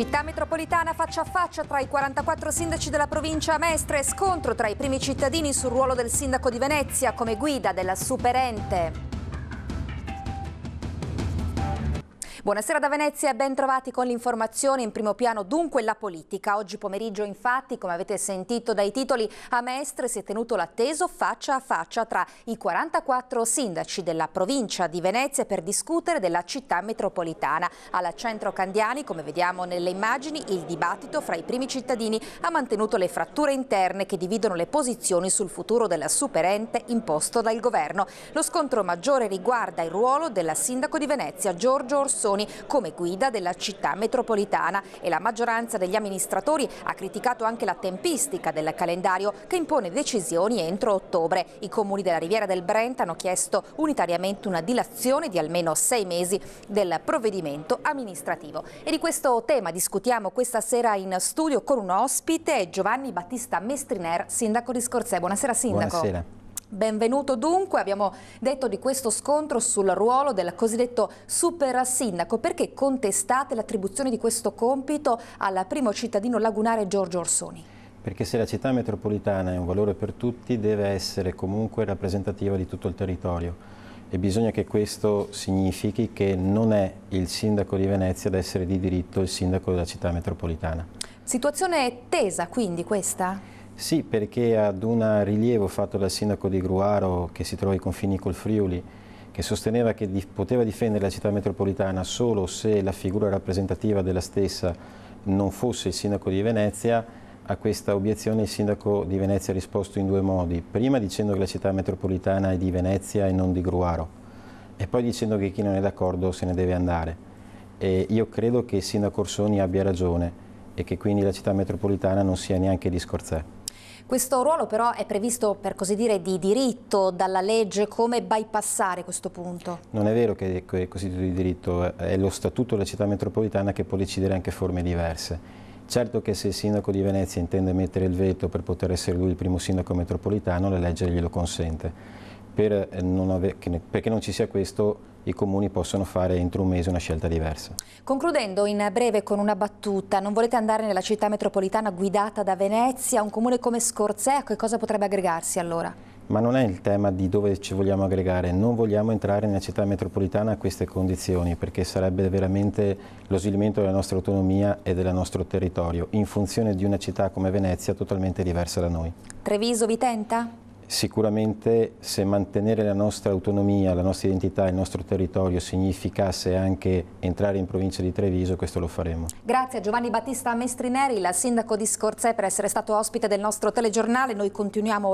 Città metropolitana faccia a faccia tra i 44 sindaci della provincia a Mestre, scontro tra i primi cittadini sul ruolo del sindaco di Venezia come guida della Superente. Buonasera da Venezia e ben trovati con l'informazione. In primo piano dunque la politica. Oggi pomeriggio infatti, come avete sentito dai titoli, a Mestre si è tenuto l'atteso faccia a faccia tra i 44 sindaci della provincia di Venezia per discutere della città metropolitana. Al centro Candiani, come vediamo nelle immagini, il dibattito fra i primi cittadini ha mantenuto le fratture interne che dividono le posizioni sul futuro della Superente imposto dal governo. Lo scontro maggiore riguarda il ruolo del sindaco di Venezia, Giorgio Orsoni, come guida della città metropolitana, e la maggioranza degli amministratori ha criticato anche la tempistica del calendario che impone decisioni entro ottobre. I comuni della Riviera del Brenta hanno chiesto unitariamente una dilazione di almeno 6 mesi del provvedimento amministrativo. E di questo tema discutiamo questa sera in studio con un ospite, Giovanni Battista Mestriner, sindaco di Scorzè. Buonasera sindaco. Buonasera. Benvenuto dunque. Abbiamo detto di questo scontro sul ruolo del cosiddetto super sindaco. Perché contestate l'attribuzione di questo compito al primo cittadino lagunare Giorgio Orsoni? Perché se la città metropolitana è un valore per tutti, deve essere comunque rappresentativa di tutto il territorio e bisogna che questo significhi che non è il sindaco di Venezia ad essere di diritto il sindaco della città metropolitana. Situazione tesa quindi questa? Sì, perché ad un rilievo fatto dal sindaco di Gruaro, che si trova ai confini col Friuli, che sosteneva che poteva difendere la città metropolitana solo se la figura rappresentativa della stessa non fosse il sindaco di Venezia, a questa obiezione il sindaco di Venezia ha risposto in due modi. Prima dicendo che la città metropolitana è di Venezia e non di Gruaro, e poi dicendo che chi non è d'accordo se ne deve andare. E io credo che il sindaco Orsoni abbia ragione e che quindi la città metropolitana non sia neanche di Scorzè. Questo ruolo però è previsto, per così dire, di diritto dalla legge. Come bypassare questo punto? Non è vero che è costituito di diritto, è lo statuto della città metropolitana che può decidere anche forme diverse. Certo che se il sindaco di Venezia intende mettere il veto per poter essere lui il primo sindaco metropolitano, la legge glielo consente. Perché non ci sia questo, i comuni possono fare entro un mese una scelta diversa. Concludendo in breve con una battuta, non volete andare nella città metropolitana guidata da Venezia? Un comune come Scorzè a che cosa potrebbe aggregarsi allora? Ma non è il tema di dove ci vogliamo aggregare, non vogliamo entrare nella città metropolitana a queste condizioni perché sarebbe veramente lo svilimento della nostra autonomia e del nostro territorio in funzione di una città come Venezia totalmente diversa da noi. Treviso vi tenta? Sicuramente se mantenere la nostra autonomia, la nostra identità, il nostro territorio significasse anche entrare in provincia di Treviso, questo lo faremo. Grazie a Giovanni Battista Mestrineri, il sindaco di Scorzè, per essere stato ospite del nostro telegiornale. Noi continuiamo ora